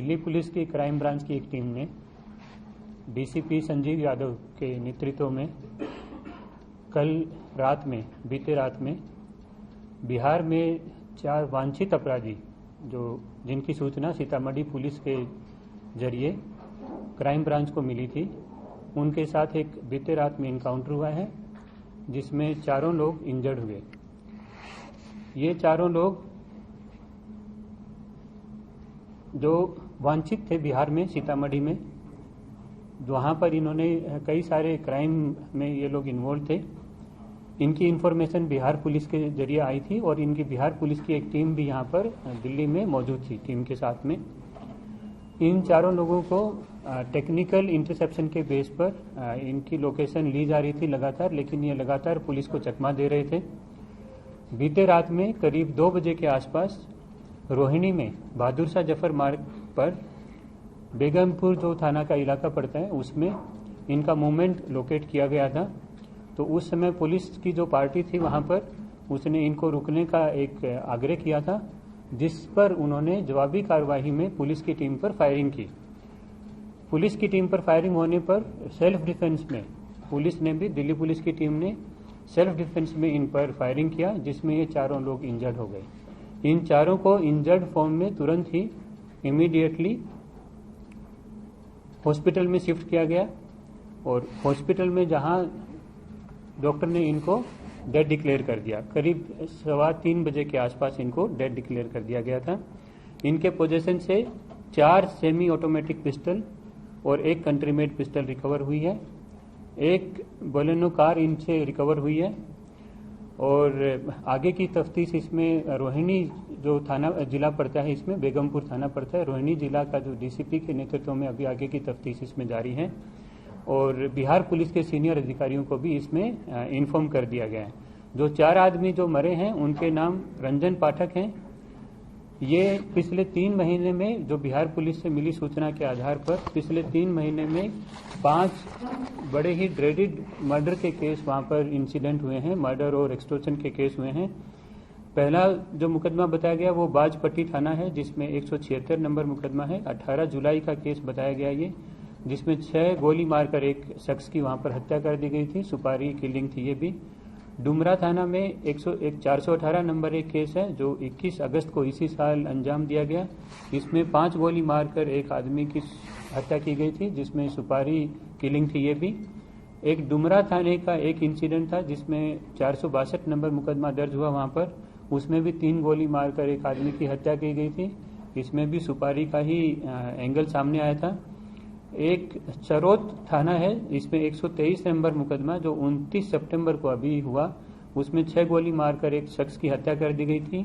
Delhi police की crime branch की एक टीम ने डीसीपी संजीव यादव के नेतृत्व में बीते रात में बिहार में 4 वांछित अपराधी जिनकी सूचना सीतामढ़ी पुलिस के जरिए क्राइम ब्रांच को मिली थी, उनके साथ एक बीते रात में इनकाउंटर हुआ है जिसमें 4 लोग इंजर्ड हुए। ये 4 लोग जो वांछित थे बिहार में सीतामढ़ी में, वहाँ पर इन्होंने कई सारे क्राइम में ये लोग इन्वॉल्व थे। इनकी इन्फॉर्मेशन बिहार पुलिस के जरिए आई थी और इनकी बिहार पुलिस की एक टीम भी यहाँ पर दिल्ली में मौजूद थी टीम के साथ में। इन 4 लोगों को टेक्निकल इंटरसेप्शन के बेस पर इनकी लोकेशन ली जा रही थी लगातार, लेकिन ये लगातार पुलिस को चकमा दे रहे थे। बीते रात में करीब 2 बजे के आसपास रोहिणी में बहादुर शाह जफर मार्ग पर बेगमपुर जो थाना का इलाका पड़ता है उसमें इनका मूवमेंट लोकेट किया गया था। तो उस समय पुलिस की जो पार्टी थी वहां पर उसने इनको रुकने का एक आग्रह किया था, जिस पर उन्होंने जवाबी कार्रवाई में पुलिस की टीम पर फायरिंग की। पुलिस की टीम पर फायरिंग होने पर सेल्फ डिफेंस में पुलिस ने भी, दिल्ली पुलिस की टीम ने सेल्फ डिफेंस में इन पर फायरिंग किया, जिसमें ये 4 लोग इंजर्ड हो गए। इन 4 को इंजर्ड फॉर्म में तुरंत ही इमीडिएटली हॉस्पिटल में शिफ्ट किया गया और हॉस्पिटल में जहां डॉक्टर ने इनको डेड डिक्लेयर कर दिया, करीब 3:15 बजे के आसपास इनको डेड डिक्लेयर कर दिया गया था। इनके पोजीशन से 4 सेमी ऑटोमेटिक पिस्टल और 1 कंट्री मेड पिस्टल रिकवर हुई है। 1 बोलेनो कार इनसे रिकवर हुई है और आगे की तफ्तीश इसमें रोहिणी जो थाना जिला पड़ता है, इसमें बेगमपुर थाना पड़ता है, रोहिणी जिला का जो डीसीपी के नेतृत्व में अभी आगे की तफ्तीश इसमें जारी है और बिहार पुलिस के सीनियर अधिकारियों को भी इसमें इन्फॉर्म कर दिया गया है। जो 4 आदमी जो मरे हैं उनके नाम रंजन पाठक हैं। ये पिछले 3 महीने में जो बिहार पुलिस से मिली सूचना के आधार पर पिछले 3 महीने में 5 बड़े ही ड्रेडेड मर्डर के केस वहां पर इंसिडेंट हुए हैं, मर्डर और एक्सटॉर्शन के केस हुए हैं। पहला जो मुकदमा बताया गया वो बाजपट्टी थाना है, जिसमें 176 नंबर मुकदमा है। 18 जुलाई का केस बताया गया ये, जिसमें 6 गोली मारकर एक शख्स की वहां पर हत्या कर दी गई थी, सुपारी किलिंग थी ये भी। डुमरा थाना में 418 नंबर एक केस है जो 21 अगस्त को इसी साल अंजाम दिया गया। इसमें 5 गोली मारकर एक आदमी की हत्या की गई थी, जिसमें सुपारी किलिंग थी ये भी। एक डुमरा थाने का एक इंसिडेंट था जिसमें 462 नंबर मुकदमा दर्ज हुआ वहां पर, उसमें भी 3 गोली मारकर एक आदमी की हत्या की गई थी। इसमें भी सुपारी का ही एंगल सामने आया था। एक चरोत थाना है, इसमें 123 नंबर मुकदमा जो 29 सितंबर को अभी हुआ, उसमें 6 गोली मारकर एक शख्स की हत्या कर दी गई थी।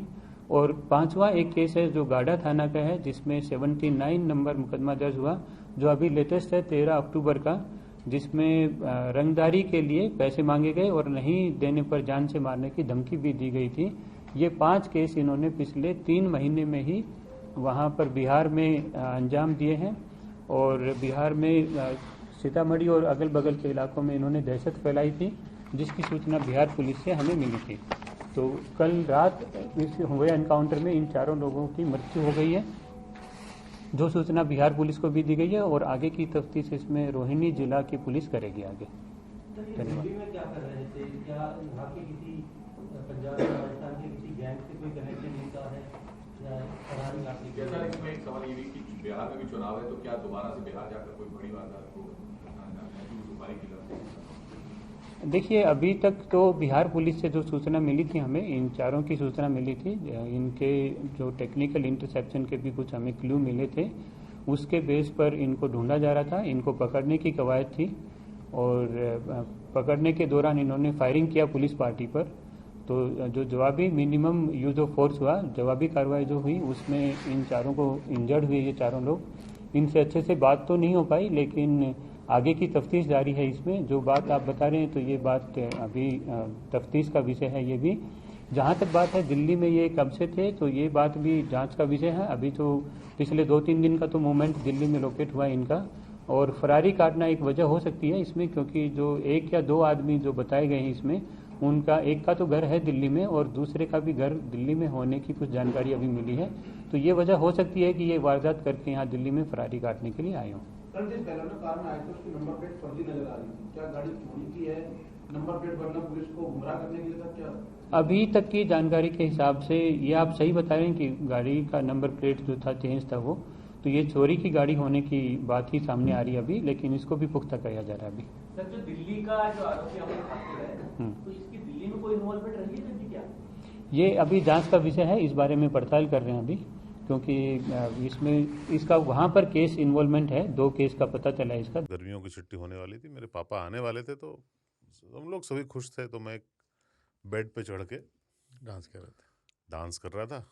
और 5वां एक केस है जो गाड़ा थाना का है, जिसमें 79 नंबर मुकदमा दर्ज हुआ जो अभी लेटेस्ट है 13 अक्टूबर का, जिसमें रंगदारी के लिए पैसे मांगे गए और नहीं देने पर जान से मारने की धमकी भी दी गई थी। ये 5 केस इन्होंने पिछले 3 महीने में ही वहां पर बिहार में अंजाम दिए हैं और बिहार में सीतामढ़ी और अगल बगल के इलाकों में इन्होंने दहशत फैलाई थी, जिसकी सूचना बिहार पुलिस से हमें मिली थी। तो कल रात इस हुए एनकाउंटर में इन 4 लोगों की मृत्यु हो गई है, जो सूचना बिहार पुलिस को भी दी गई है और आगे की तफ्तीश इसमें रोहिणी जिला की पुलिस करेगी आगे। धन्यवाद। क्या कर रहे थे? क्या यहाँ के किसी पंजाब राजस्थान के किसी गैंग से कोई कनेक्शन इनका है? जैसा इसमें एक सवाल ये भी कि बिहार में भी चुनाव है, तो क्या दोबारा से बिहार जाकर कोई बड़ी वारदात को सुपारी की लड़ाई? देखिए, अभी तक तो बिहार पुलिस से जो सूचना मिली थी हमें, इन 4 की सूचना मिली थी। इनके जो टेक्निकल इंटरसेप्शन के भी कुछ हमें क्लू मिले थे, उसके बेस पर इनको ढूंढा जा रहा था। इनको पकड़ने की कवायद थी और पकड़ने के दौरान इन्होंने फायरिंग किया पुलिस पार्टी पर। तो जो जवाबी मिनिमम यूज ऑफ फोर्स हुआ, जवाबी कार्रवाई जो हुई, उसमें इन 4 को इंजर्ड हुए ये 4 लोग। इनसे अच्छे से बात तो नहीं हो पाई, लेकिन आगे की तफ्तीश जारी है इसमें। जो बात आप बता रहे हैं तो ये बात अभी तफ्तीश का विषय है। ये भी जहाँ तक बात है दिल्ली में ये कब से थे, तो ये बात भी जांच का विषय है। अभी तो पिछले 2-3 दिन का तो मूवमेंट दिल्ली में लोकेट हुआ इनका, और फरारी काटना एक वजह हो सकती है इसमें, क्योंकि जो 1 या 2 आदमी जो बताए गए हैं इसमें, उनका एक का तो घर है दिल्ली में और दूसरे का भी घर दिल्ली में होने की कुछ जानकारी अभी मिली है। तो ये वजह हो सकती है कि ये वारदात करके यहाँ दिल्ली में फरारी काटने के लिए आए हों। कल जिस बैलोना कार में आए थे उसकी नंबर प्लेट फर्जी नजर आ रही थी, क्या गाड़ी चोरी की है? नंबर प्लेट वरना पुलिस को गुमराह करने के लिए था क्या? अभी तक की जानकारी के हिसाब से ये आप सही बता रहे हैं कि गाड़ी का नंबर प्लेट जो था चेंज था वो, तो ये चोरी की गाड़ी होने की बात ही सामने आ रही है अभी, लेकिन इसको भी पुख्ता किया जा रहा है अभी। सर जो दिल्ली का जो आरोपी अमन ठाकुर है, तो इसकी दिल्ली में कोई इन्वॉल्वमेंट रही है सर क्या? ये अभी जांच का विषय है, इस बारे में पड़ताल कर रहे हैं अभी, क्योंकि इसमें इसका वहां पर केस इन्वॉल्वमेंट है, 2 केस का पता चला है इसका। गर्मियों की छुट्टी होने वाली थी, मेरे पापा आने वाले थे, तो हम लोग सभी खुश थे। तो मैं एक बेड पे चढ़ के डांस कर रहा था,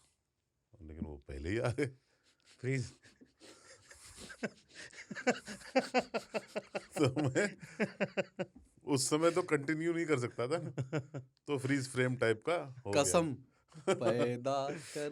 लेकिन वो पहले ही आ गए। फ्रीज तो मैं उस समय तो कंटिन्यू नहीं कर सकता था, तो फ्रीज फ्रेम टाइप का हो गया। कसम पैदा कर